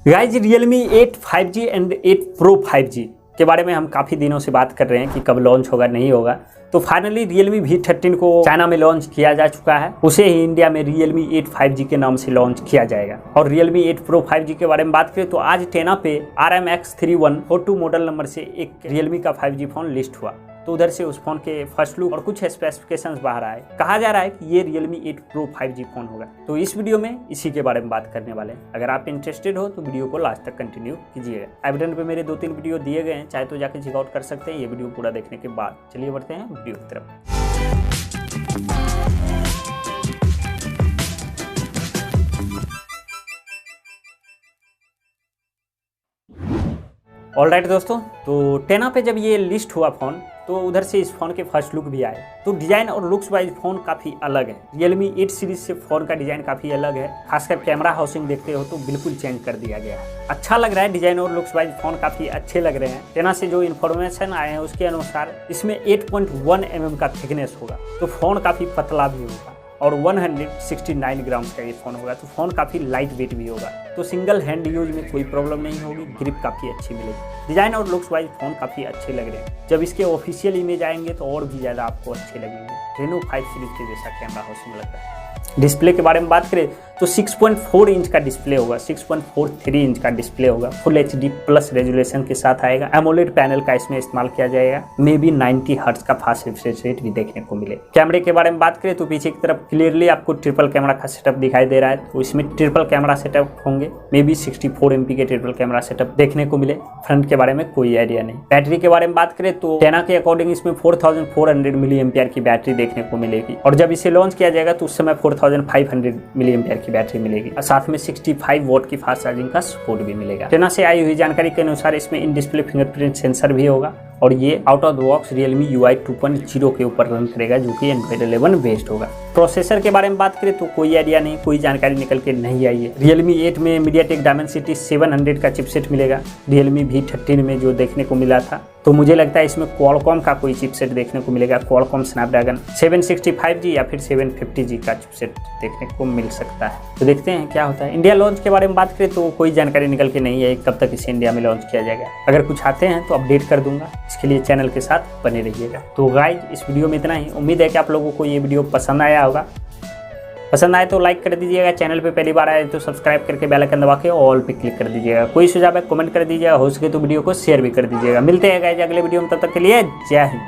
Guys Realme 8 5G and 8 Pro 5G के बारे में हम काफ़ी दिनों से बात कर रहे हैं कि कब लॉन्च होगा नहीं होगा। तो फाइनली Realme V13 को चाइना में लॉन्च किया जा चुका है, उसे ही इंडिया में Realme 8 5G के नाम से लॉन्च किया जाएगा। और Realme 8 Pro 5G के बारे में बात करें तो आज टेना पे RMX3142 मॉडल नंबर से एक Realme का 5G फोन लिस्ट हुआ। तो उधर से उस फोन के फर्स्ट लुक और कुछ स्पेसिफिकेशंस बाहर आए। कहा जा रहा है कि ये Realme 8 Pro 5G फोन होगा। तो इस वीडियो में इसी के बारे में बात करने वाले हैं। अगर आप इंटरेस्टेड हो तो वीडियो को लास्ट तक कंटिन्यू कीजिएगा। आई बटन पे मेरे 2-3 वीडियो दिए गए हैं, चाहे तो जाकर चेकआउट कर सकते हैं ये वीडियो पूरा देखने के बाद। चलिए बढ़ते हैं वीडियो की तरफ। ऑलराइट दोस्तों, तो टेना पे जब ये लिस्ट हुआ फ़ोन तो उधर से इस फ़ोन के फर्स्ट लुक भी आए। तो डिज़ाइन और लुक्स वाइज फ़ोन काफ़ी अलग है। Realme 8 सीरीज से फ़ोन का डिज़ाइन काफ़ी अलग है। खासकर कैमरा हाउसिंग देखते हो तो बिल्कुल चेंज कर दिया गया है। अच्छा लग रहा है, डिज़ाइन और लुक्स वाइज फ़ोन काफ़ी अच्छे लग रहे हैं। टेना से जो इन्फॉर्मेशन आए हैं उसके अनुसार इसमें 8.1 mm का थिकनेस होगा, तो फ़ोन काफ़ी पतला भी होगा और 169 ग्राम्स का ये फ़ोन होगा। तो फ़ोन काफ़ी लाइट वेट भी होगा, तो सिंगल हैंड यूज में कोई प्रॉब्लम नहीं होगी। ग्रिप काफ़ी अच्छी मिलेगी। डिज़ाइन और लुक्स वाइज फ़ोन काफ़ी अच्छे लग रहे हैं। जब इसके ऑफिशियल इमेज आएंगे तो और भी ज़्यादा आपको अच्छे लगेंगे। रेनो 5 सीरीज के जैसा कैमरा हाउसिंग लगता है। डिस्प्ले के बारे में बात करें तो 6.4 इंच का डिस्प्ले होगा, 6.43 इंच का डिस्प्ले होगा। फुल HD प्लस रेजोल्यूशन के साथ आएगा। एमोलेड पैनल का इसमें इस्तेमाल किया जाएगा। मे बी 90 हर्ट्ज का फास्ट रिफ्रेश रेट भी देखने को मिले। कैमरे के बारे में बात करें तो पीछे की तरफ क्लियरली आपको ट्रिपल कैमरा का सेटअप दिखाई दे रहा है। तो इसमें ट्रिपल कैमरा सेटअप होंगे। मे बी 64 MP के ट्रिपल कैमरा सेटअप देखने को मिले। फ्रंट के बारे में कोई आइडिया नहीं। बैटरी के बारे में बात करें तो टेना के अकॉर्डिंग इसमें 4400 mAh की बैटरी देखने को मिलेगी। और जब इसे लॉन्च किया जाएगा तो उस समय 4500 mAh की बैटरी मिलेगी। साथ में 65 वॉट की फास्ट चार्जिंग का सपोर्ट भी मिलेगा। टेना से आई हुई जानकारी के अनुसार इसमें इन डिस्प्ले फिंगरप्रिंट सेंसर भी होगा और ये out of the box Realme UI 2.0 के ऊपर रन करेगा, जो कि Android 11 बेस्ड होगा। प्रोसेसर के बारे में बात करें तो कोई आइडिया नहीं, कोई जानकारी निकल के नहीं आई है। Realme 8 में MediaTek Dimensity 700 का चिपसेट मिलेगा। Realme V13 में जो देखने को मिला था, तो मुझे लगता है इसमें Qualcomm का कोई चिपसेट देखने को मिलेगा। Qualcomm Snapdragon 765G या फिर 750G का चिपसेट देखने को मिल सकता है। तो देखते हैं क्या होता है। इंडिया लॉन्च के बारे में बात करें तो कोई जानकारी निकल के नहीं है कब तक इसे इंडिया में लॉन्च किया जाएगा। अगर कुछ आते हैं तो अपडेट कर दूंगा। इसके लिए चैनल के साथ बने रहिएगा। तो गाइज इस वीडियो में इतना ही। उम्मीद है कि आप लोगों को ये वीडियो पसंद आया होगा। पसंद आए तो लाइक कर दीजिएगा। चैनल पे पहली बार आए तो सब्सक्राइब करके बेल आइकन दबा के ऑल पे क्लिक कर दीजिएगा। कोई सुझाव है कमेंट कर दीजिएगा। हो सके तो वीडियो को शेयर भी कर दीजिएगा। मिलते हैं गाइज अगले वीडियो में, तब तक के लिए जय हिंद।